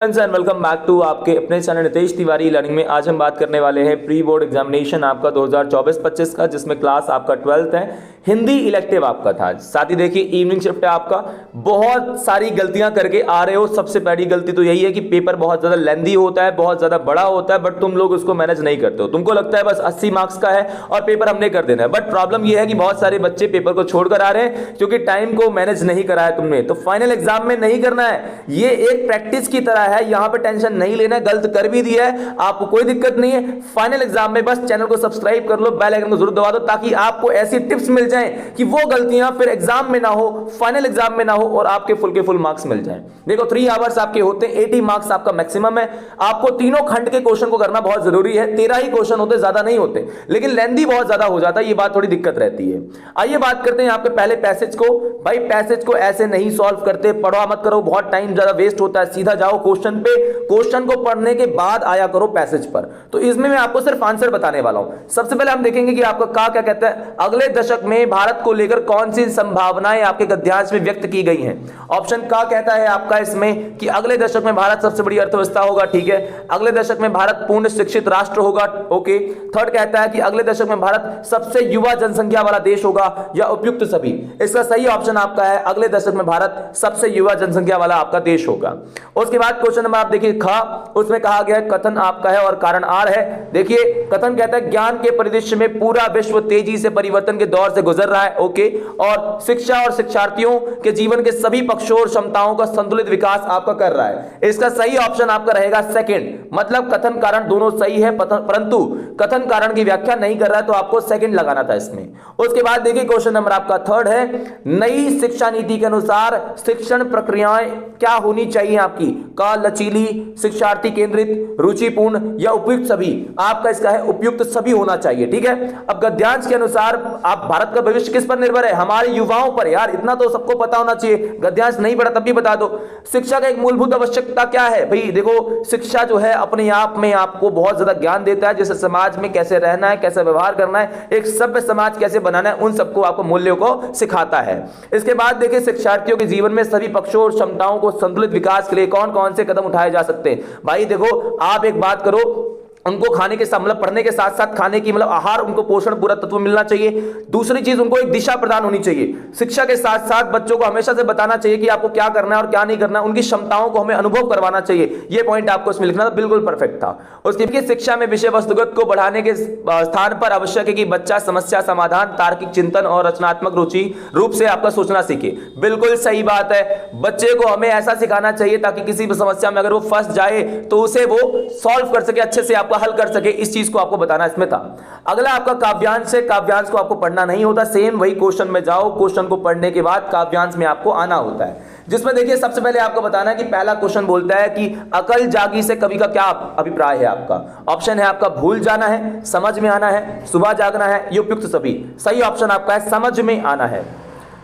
And welcome back to आपके अपने channel Nitesh Tiwari learning में। आज हम बात करने वाले हैं प्री बोर्ड एग्जामिनेशन आपका 2024-25 का, जिसमें क्लास आपका 12th है, हिंदी इलेक्टिव आपका था। साथ ही देखिए इवनिंग शिफ्ट है आपका। बहुत सारी गलतियां करके आ रहे हो। सबसे पहली गलती तो यही है कि पेपर बहुत ज्यादा लेंदी होता है, बहुत ज्यादा बड़ा होता है, बट तुम लोग उसको मैनेज नहीं करते हो। तुमको लगता है बस 80 मार्क्स का है और पेपर हमने कर देना है, बट प्रॉब्लम यह है कि बहुत सारे बच्चे पेपर को छोड़कर आ रहे हैं क्योंकि टाइम को मैनेज नहीं करा है तुमने। तो फाइनल एग्जाम में नहीं करना है, ये एक प्रैक्टिस की तरह है। यहां पे टेंशन नहीं लेना है, गलत कर भी दिया है आपको कोई दिक्कत नहीं है। फाइनल एग्जाम में बस चैनल को सब्सक्राइब कर लो, बेल आइकन को जरूर दबा दो ताकि आपको ऐसी टिप्स मिल जाएं कि वो गलतियां फिर एग्जाम में ना हो, फाइनल एग्जाम में ना हो और आपके फुल के फुल मार्क्स मिल जाएं। देखो 3 आवर्स आपके होते हैं, 80 मार्क्स आपका मैक्सिमम है। आपको तीनों खंड के क्वेश्चन को करना बहुत जरूरी है। 13 ही क्वेश्चन होते, ज्यादा नहीं होते, लेकिन लेंदी बहुत ज्यादा हो जाता है, ये बात थोड़ी दिक्कत रहती है। आइए बात करते हैं आपके पहले पैसेज को। भाई पैसेज को ऐसे नहीं सॉल्व करते, पढ़ा मत करो, बहुत टाइम ज्यादा वेस्ट होता है। सीधा जाओ क्वेश्चन पे, क्वेश्चन को पढ़ने के बाद आया करो पैसेज पर। तो इसमें मैं आपको सिर्फ आंसर बताने वाला हूं। सबसे पहले हम देखेंगे कि आपका क्या कहता है, अगले दशक में भारत को लेकर कौन सी संभावनाएं आपके गद्यांश में व्यक्त की गई हैं। ऑप्शन का कहता है आपका इसमें कि अगले दशक में भारत सबसे बड़ी अर्थव्यवस्था होगा, ठीक है। अगले दशक में भारत पूर्ण शिक्षित राष्ट्र होगा, ओके। थर्ड कहता है कि अगले दशक में भारत सबसे युवा जनसंख्या वाला देश होगा, या उपयुक्त सभी। इसका सही ऑप्शन आपका है अगले दशक में भारत सबसे युवा जनसंख्या वाला आपका देश होगा। उसके बाद क्वेश्चन नंबर आप देखिए ख, उसमें कहा गया कथन आपका है और कारण आर है। देखिए कथन कहता है ज्ञान के परिदृश्य में पूरा विश्व तेजी से परिवर्तन के दौर से गुजर रहा है, ओके। और शिक्षा और शिक्षार्थियों के जीवन के सभी पक्षों और क्षमताओं का संतुलित विकास आपका कर रहा है। इसका सही ऑप्शन आपका रहेगा सेकंड, मतलब कथन कारण दोनों सही है, परंतु कथन कारण की व्याख्या नहीं कर रहा है, तो आपको सेकंड लगाना था इसमें। उसके बाद देखिए क्वेश्चन नंबर आपका थर्ड है, नई शिक्षा नीति के अनुसार शिक्षण प्रक्रियाएं क्या होनी चाहिए आपकी। का लचीली, शिक्षार्थी केंद्रित, रुचिपूर्ण या उपयुक्त सभी। आपका इसका है उपयुक्त सभी होना चाहिए, ठीक है। अब गद्यांश के अनुसार आप भारत का भविष्य किस पर निर्भर है, हमारे युवाओं पर। यार इतना तो सबको पता होना चाहिए, गद्यांश नहीं पढ़ा तब भी बता दो। शिक्षा का एक मूलभूत आवश्यकता क्या है भाई। देखो शिक्षा जो है अपने आप में आपको बहुत ज्यादा ज्ञान देता है, जैसे समाज में कैसे रहना है, कैसे व्यवहार करना है, एक सभ्य समाज कैसे बनाना है, उन सबको आपको मूल्यों को सिखाता है। इसके बाद देखिए शिक्षार्थियों के जीवन में सभी पक्षों और क्षमताओं को संतुलित विकास के लिए कौन कौन से कदम उठाए जा सकते हैं। भाई देखो आप एक बात करो, उनको खाने के साथ मतलब पढ़ने के साथ साथ खाने की मतलब आहार, उनको पोषण पूरा तत्व मिलना चाहिए। दूसरी चीज उनको एक दिशा प्रदान होनी चाहिए। शिक्षा के साथ साथ बच्चों को हमेशा से बताना चाहिए कि आपको क्या करना है और क्या नहीं करना है। उनकी क्षमताओं को हमें अनुभव करवाना चाहिए। ये पॉइंट आपको इसमें लिखना था, बिल्कुल परफेक्ट था। उसके शिक्षा में विषय वस्तुगत को बढ़ाने के स्थान पर आवश्यक है कि बच्चा समस्या समाधान, तार्किक चिंतन और रचनात्मक रुचि रूप से आपका सोचना सीखे। बिल्कुल सही बात है, बच्चे को हमें ऐसा सिखाना चाहिए ताकि किसी भी समस्या में अगर वो फंस जाए तो उसे वो सॉल्व कर सके, अच्छे से आपका हल कर सके। इस चीज को आपको बताना इसमें था। अगला आपका काव्यांश है। काव्यांश को आपको पढ़ना नहीं होता, सेम वही क्वेश्चन में जाओ, क्वेश्चन को पढ़ने के बाद काव्यांश में आपको आना होता है, जिसमें देखिए सबसे पहले आपको बताना है कि पहला क्वेश्चन बोलता है कि अकल जागी से कवि का क्या अभिप्राय है। आपका ऑप्शन है आपका भूल जाना है, समझ में आना है, सुबह जागना है, ये उपयुक्त सभी। सही ऑप्शन आपका है समझ में आना है।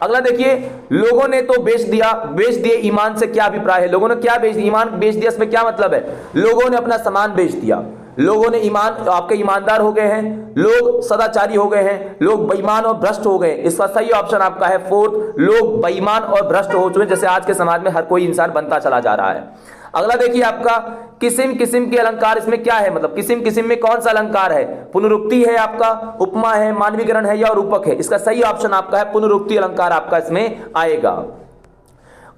अगला देखिए, लोगों ने तो बेच दिए ईमान से क्या अभिप्राय है। लोगों ने क्या बेच दिया, ईमान बेच दिया, इसमें क्या मतलब है। लोगों ने अपना सामान बेच दिया, लोगों ने ईमान, आपके ईमानदार हो गए हैं, लोग सदाचारी हो गए हैं, लोग बेईमान और भ्रष्ट हो गए। इसका सही ऑप्शन आपका है फोर्थ, लोग बेईमान और भ्रष्ट हो चुके हैं, जैसे आज के समाज में हर कोई इंसान बनता चला जा रहा है। अगला देखिए आपका किस्म किस्म के अलंकार, इसमें क्या है, मतलब किस्म किस्म में कौन सा अलंकार है। पुनरुक्ति है आपका, उपमा है, मानवीकरण है या रूपक है। इसका सही ऑप्शन आपका है पुनरुक्ति अलंकार आपका इसमें आएगा।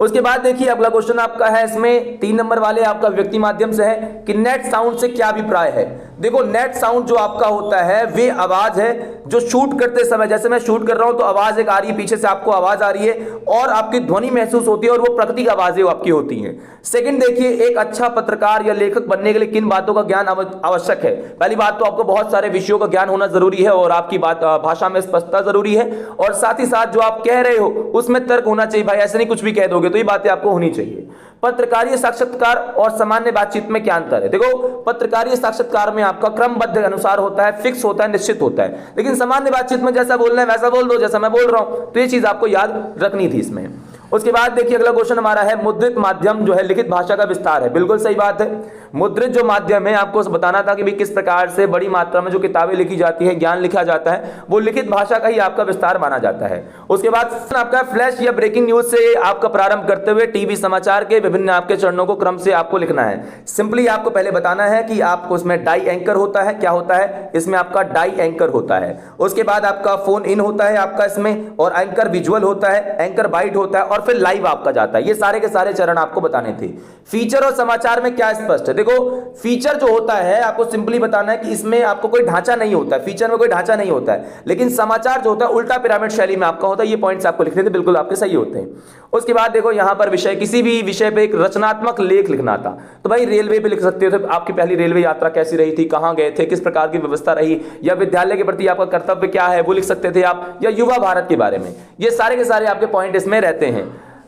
उसके बाद देखिए अगला क्वेश्चन आपका है इसमें 3 नंबर वाले आपका व्यक्ति माध्यम से है कि नेट साउंड से क्या अभिप्राय है। देखो नेट साउंड जो आपका होता है वे आवाज है जो शूट करते समय, जैसे मैं शूट कर रहा हूं तो आवाज एक आ रही है, पीछे से आपको आवाज आ रही है और आपकी ध्वनि महसूस होती है और वो प्राकृतिक आवाजें आपकी होती हैं। सेकंड देखिए, एक अच्छा पत्रकार या लेखक बनने के लिए किन बातों का ज्ञान आवश्यक है। पहली बात तो आपको बहुत सारे विषयों का ज्ञान होना जरूरी है और आपकी बात भाषा में स्पष्टता जरूरी है, और साथ ही साथ जो आप कह रहे हो उसमें तर्क होना चाहिए। भाई ऐसे नहीं कुछ भी कह दोगे, तो ये बातें आपको होनी चाहिए। पत्रकारीय साक्षात्कार और सामान्य बातचीत में क्या अंतर है। देखो पत्रकारीय साक्षात्कार में आपका क्रमबद्ध अनुसार होता है, फिक्स होता है, निश्चित होता है, लेकिन सामान्य बातचीत में जैसा बोलना है वैसा बोल दो, जैसा मैं बोल रहा हूं। तो ये चीज आपको याद रखनी थी इसमें। उसके बाद देखिए अगला क्वेश्चन हमारा है, मुद्रित माध्यम जो है लिखित भाषा का विस्तार है। बिल्कुल सही बात है, मुद्रित जो माध्यम है आपको बताना था कि भाई किस प्रकार से बड़ी मात्रा में जो किताबें लिखी जाती है, ज्ञान लिखा जाता है, वो लिखित भाषा का ही आपका विस्तार माना जाता है। उसके बाद आपका फ्लैश या ब्रेकिंग न्यूज से आपका प्रारंभ करते हुए टीवी समाचार के विभिन्न आपके चरणों को क्रम से आपको लिखना है। सिंपली आपको पहले बताना है कि आपको इसमें डाई एंकर होता है, क्या होता है इसमें आपका डाई एंकर होता है। उसके बाद आपका फोन इन होता है आपका इसमें, और एंकर विजुअल होता है, एंकर बाइट होता है, और फिर लाइव आपका जाता है। ये सारे के सारे चरण आपको बताने थे। फीचर और समाचार में क्या स्पष्ट है, देखो फीचर जो होता है आपको सिंपली बताना है कि इसमें आपको कोई ढांचा नहीं होता है, फीचर में कोई ढांचा नहीं होता है, लेकिन समाचार जो होता है उल्टा पिरामिड शैली में आपका होता है। ये पॉइंट्स आपको लिखने थे, बिल्कुल आपके सही होते हैं। उसके बाद देखो यहां पर विषय, किसी भी विषय पे एक रचनात्मक लेख लिखना था, तो भाई रेलवे पे लिख सकते हो, तो आपकी पहली रेलवे यात्रा कैसी रही थी, कहां गए थे, किस प्रकार की व्यवस्था रही, या विद्यालय के प्रति आपका कर्तव्य क्या है वो लिख सकते थे आप, या युवा भारत के बारे में। ये सारे के सारे आपके पॉइंट इसमें रहते हैं।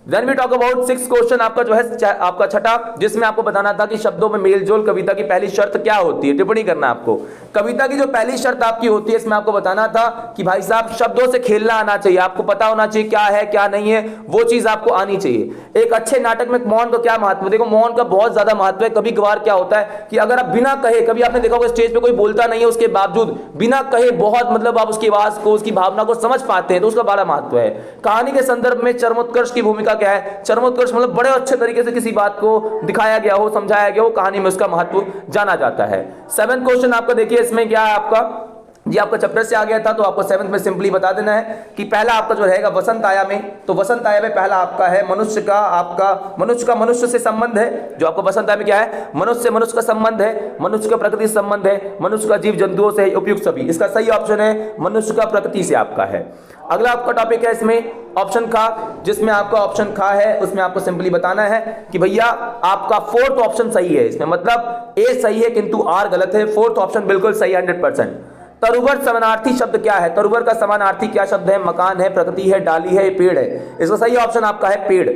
Then we talk about 6 question आपका जो है आपका छठा, जिसमें आपको बताना था कि शब्दों में मेलजोल कविता की पहली शर्त क्या होती है, टिप्पणी करना आपको। कविता की जो पहली शर्त आपकी होती है इसमें आपको बताना था कि भाई साहब शब्दों से खेलना आना चाहिए, आपको पता होना चाहिए क्या है क्या नहीं है, वो चीज आपको आनी चाहिए। एक अच्छे नाटक में मौन का क्या महत्व है, देखो मौन का बहुत ज्यादा महत्व है। कभी कभार क्या होता है कि अगर आप बिना कहे, कभी आपने देखा होगा स्टेज पे कोई बोलता नहीं है, उसके बावजूद बिना कहे बहुत मतलब आप उसकी आवाज को, उसकी भावना को समझ पाते हैं, तो उसका बड़ा महत्व है। कहानी के संदर्भ में चरमोत्कर्ष की भूमिका क्या है, चरमोत्कर्ष मतलब बड़े अच्छे तरीके से किसी बात को दिखाया गया हो, समझाया गया हो, कहानी में उसका महत्व जाना जाता है। 7th क्वेश्चन आपका देखिए इसमें क्या है आपका, ये आपका चैप्टर से आ गया था, तो आपको 7th में सिंपली बता देना है कि पहला आपका जो रहेगा वसंत आया में, तो वसंत आया में पहला आपका है मनुष्य का, आपका मनुष्य से संबंध है। जो आपका वसंत आया में क्या है, मनुष्य का संबंध है, मनुष्य का प्रकृति से संबंध है, मनुष्य का जीव जंतुओं से उपयुक्त सभी। इसका सही ऑप्शन है मनुष्य का प्रकृति से आपका है। अगला आपका टॉपिक है इसमें ऑप्शन खा, जिसमें आपका ऑप्शन खा है उसमें आपको सिंपली बताना है कि भैया आपका 4th ऑप्शन सही है इसमें, मतलब ए सही है किंतु आर गलत है, 4th ऑप्शन बिल्कुल सही 100%। तरुवर समानार्थी शब्द क्या है, तरुवर का समानार्थी क्या शब्द है, मकान है, प्रकृति है, डाली है, पेड़ है। इसका सही ऑप्शन आपका है पेड़।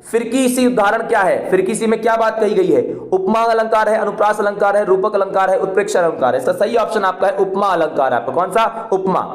फिरकीसी उदाहरण क्या है, फिरकीसी में क्या बात कही गई है, उपमा अलंकार है, अनुप्रास अलंकार है, रूपक अलंकार है, उत्प्रेक्षा अलंकार है। इसका सही ऑप्शन आपका है उपमा अलंकार। आपका कौन सा, उपमा।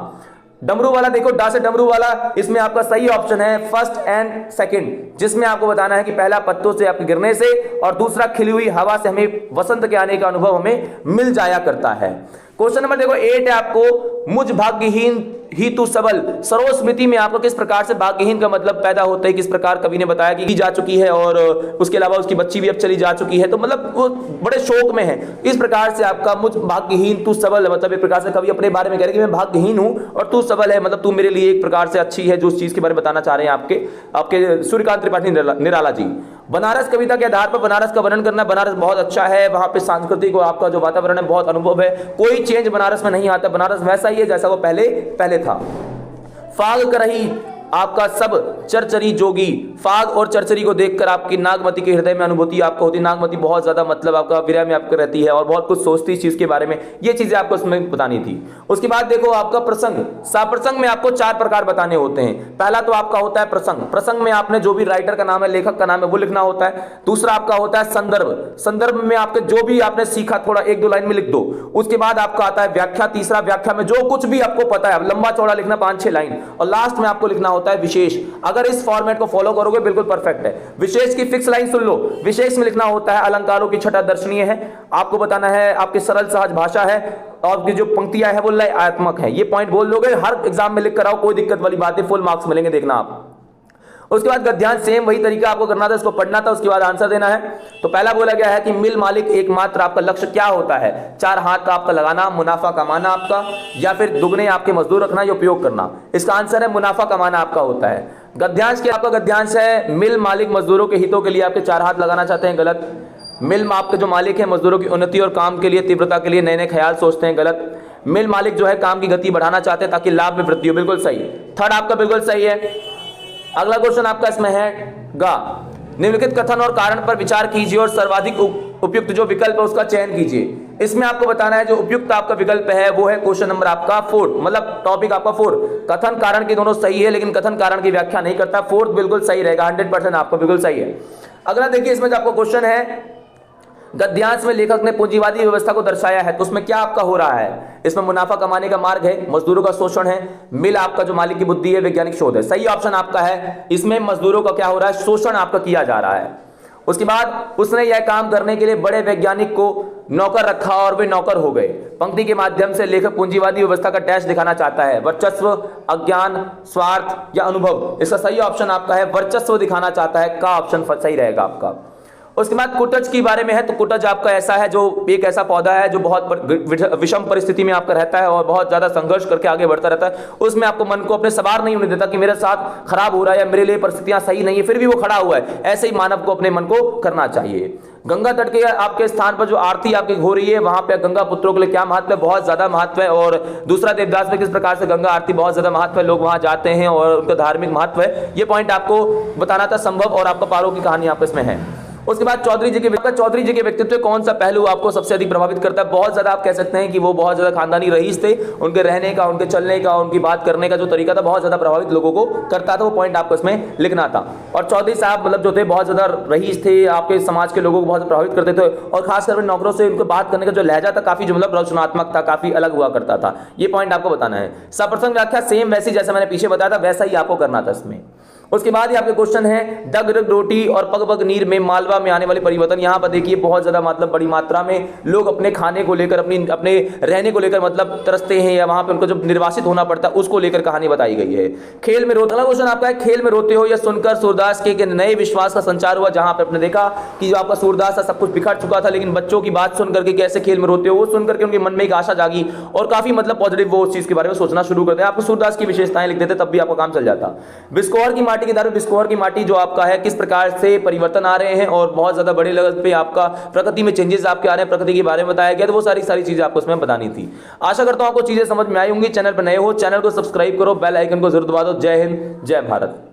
डमरू वाला देखो, डा से डमरू वाला, इसमें आपका सही ऑप्शन है फर्स्ट एंड सेकंड, जिसमें आपको बताना है कि पहला पत्तों से आपके गिरने से और दूसरा खिली हुई हवा से हमें वसंत के आने का अनुभव हमें मिल जाया करता है। क्वेश्चन नंबर देखो 8 है आपको, मुझ भाग्यहीन ही तू सबल। सरोस्मृति में आपको किस प्रकार से भाग्यहीन का मतलब पैदा होता है, किस प्रकार कवि ने बताया कि जा चुकी है और उसके अलावा उसकी बच्ची भी अब चली जा चुकी है, तो मतलब वो बड़े शोक में है। इस प्रकार से आपका मुझ भाग्यहीन तू सबल, मतलब एक प्रकार से कवि अपने बारे में कह रहे कि मैं भाग्यहीन हूं और तू सबल है, मतलब तू मेरे लिए एक प्रकार से अच्छी है, जो उस चीज के बारे में बताना चाह रहे हैं आपके सूर्यकांत त्रिपाठी निराला जी। बनारस कविता के आधार पर बनारस का वर्णन करना, बनारस बहुत अच्छा है, वहां पे सांस्कृतिक और आपका जो वातावरण है बहुत अनुभव है, कोई चेंज बनारस में नहीं आता, बनारस वैसा ही है जैसा वो पहले था। फाग करही आपका सब चरचरी जोगी, फाग और चरचरी को देखकर आपकी नागमती के हृदय में अनुभूति आपको होती। नागमती बहुत ज्यादा मतलब आपका विरह में आपको रहती है और बहुत कुछ सोचती इस चीज के बारे में, ये चीजें आपको इसमें बतानी थी। उसके बाद देखो आपका प्रसंग, साप्रसंग में आपको 4 प्रकार बताने होते हैं। पहला तो आपका होता है प्रसंग, प्रसंग में आपने जो भी राइटर का नाम है, लेखक का नाम है वो लिखना होता है। दूसरा आपका होता है संदर्भ, संदर्भ में आपके जो भी आपने सीखा थोड़ा 1-2 लाइन में लिख दो। उसके बाद आपका आता है व्याख्या, तीसरा व्याख्या में जो कुछ भी आपको पता है लंबा चौड़ा लिखना 5-6 लाइन, और लास्ट में आपको लिखना होता है विशेष। अगर इस फॉर्मेट को फॉलो करोगे बिल्कुल परफेक्ट है। विशेष की फिक्स लाइन सुन लो, विशेष में लिखना होता है अलंकारों की छटा दर्शनीय है, आपको बताना है आपकी सरल सहज भाषा है, और जो पंक्तियां है वो लयात्मक है। ये पॉइंट बोल दोगे, हर एग्जाम में लिख कर आओ, कोई दिक्कत वाली बात है, फुल मार्क्स मिलेंगे, देखना आप। उसके बाद गद्यांश सेम वही तरीका आपको करना था, इसको पढ़ना था, उसके बाद आंसर देना है। तो पहला बोला गया है कि मिल मालिक एकमात्र आपका लक्ष्य क्या होता है, 4 हाथ का आपका लगाना, मुनाफा कमाना आपका, या फिर दुगने आपके मजदूर रखना या उपयोग करना। इसका आंसर है मुनाफा कमाना आपका होता है। गद्यांश के आपका गद्यांश है मिल मालिक मजदूरों के हितों के लिए आपके 4 हाथ लगाना चाहते हैं, गलत। मिल आपके जो मालिक है मजदूरों की उन्नति और काम के लिए तीव्रता के लिए नए नए ख्याल सोचते हैं, गलत। मिल मालिक जो है काम की गति बढ़ाना चाहते हैं ताकि लाभ में वृद्धि हो, बिल्कुल सही। थर्ड आपका बिल्कुल सही है। अगला क्वेश्चन आपका इसमें है गा, निम्नलिखित कथन और कारण पर विचार कीजिए और सर्वाधिक उपयुक्त जो विकल्प है उसका चयन कीजिए। इसमें आपको बताना है जो उपयुक्त आपका विकल्प है वो है क्वेश्चन नंबर आपका 4, मतलब टॉपिक आपका 4। कथन कारण की दोनों सही है लेकिन कथन कारण की व्याख्या नहीं करता, 4th बिल्कुल सही रहेगा, 100% आपका बिल्कुल सही है। अगला देखिए इसमें जो आपको क्वेश्चन है गद्यांश में लेखक ने पूंजीवादी व्यवस्था को दर्शाया है, तो उसमें क्या आपका हो रहा है, इसमें मुनाफा कमाने का मार्ग है, मजदूरों का शोषण है, मिल आपका जो मालिक की बुद्धि है, वैज्ञानिक शोध है। सही ऑप्शन आपका है, इसमें मजदूरों का क्या हो रहा है, शोषण आपका किया जा रहा है। उसके बाद उसने यह काम करने के लिए बड़े वैज्ञानिक को नौकर रखा और वे नौकर हो गए। पंक्ति के माध्यम से लेखक पूंजीवादी व्यवस्था का डैश दिखाना चाहता है, वर्चस्व, अज्ञान, स्वार्थ या अनुभव। इसका सही ऑप्शन आपका है वर्चस्व दिखाना चाहता है, का ऑप्शन सही रहेगा आपका। उसके बाद कुटज के बारे में है, तो कुटज आपका ऐसा है जो एक ऐसा पौधा है जो बहुत विषम परिस्थिति में आपका रहता है और बहुत ज्यादा संघर्ष करके आगे बढ़ता रहता है। उसमें आपको मन को अपने सवार नहीं होने देता कि मेरे साथ खराब हो रहा है या मेरे लिए परिस्थितियां सही नहीं है, फिर भी वो खड़ा हुआ है। ऐसे ही मानव को अपने मन को करना चाहिए। गंगा तट के आपके स्थान पर जो आरती आपकी हो रही है, वहां पे गंगा पुत्रों के लिए क्या महत्व है, बहुत ज्यादा महत्व है। और दूसरा देवदास में किस प्रकार से गंगा आरती बहुत ज्यादा महत्व है, लोग वहां जाते हैं और उनका धार्मिक महत्व है। ये पॉइंट आपको बताना था संभव, और आपका पारो की कहानी आपको इसमें है। उसके बाद चौधरी जी के व्यक्तित्व कौन सा पहलू आपको सबसे अधिक प्रभावित करता है? बहुत ज्यादा आप कह सकते हैं कि वो बहुत ज्यादा खानदानी रईस थे, उनके रहने का, उनके चलने का, उनकी बात करने का जो तरीका था बहुत ज्यादा प्रभावित लोगों को करता था। वो पॉइंट आपको इसमें लिखना था। और चौधरी साहब मतलब जो थे बहुत ज्यादा रईस थे, आपके समाज के लोगों को बहुत प्रभावित करते थे, और खासकर नौकरों से उनको बात करने का जो लहजा था काफी जो मतलब रचनात्मक था, काफी अलग हुआ करता था। ये पॉइंट आपको बताना है। सप्रसंग व्याख्या सेम वैसी जैसा मैंने पीछे बताया था वैसा ही आपको करना था इसमें। उसके बाद ही आपके क्वेश्चन है डग डग रोटी और पग पग नीर में मालवा में आने वाले परिवर्तन। यहाँ पर देखिए बहुत ज्यादा मतलब बड़ी मात्रा में लोग अपने खाने को लेकर, अपने रहने को लेकर मतलब तरसते हैं, या वहां पे उनको जब निर्वासित होना पड़ता है उसको लेकर कहानी बताई गई है। खेल में रोते, अगला क्वेश्चन आपका है खेल में रोते हो यह सुनकर सूरदास के नए विश्वास का संचार हुआ। जहां पर आपने देखा कि जो आपका सूरदास था सब कुछ बिखर चुका था, लेकिन बच्चों की बात सुन करके कैसे खेल में रोते हो वो सुन करके उनके मन में एक आशा जागी और काफी मतलब पॉजिटिव वो उस चीज के बारे में सोचना शुरू करते हैं। आपको सूरदास की विशेषताएं लिख देते तब भी आपका काम चल जाता। बिस्कोहर की माटी के दारू, बिस्कोहर माटी जो आपका है किस प्रकार से परिवर्तन आ रहे हैं और बहुत ज्यादा बड़े लेवल पे आपका प्रकृति में चेंजेस आपके आ रहे हैं, प्रकृति के बारे में बताया गया, तो वो सारी चीजें आपको इसमें बतानी थी। आशा करता हूं आपको चीजें समझ में आई होंगी। चैनल पर नए हो चैनल को सब्सक्राइब करो, बेल आइकन को जरूर दबा दो। जय हिंद, जय भारत।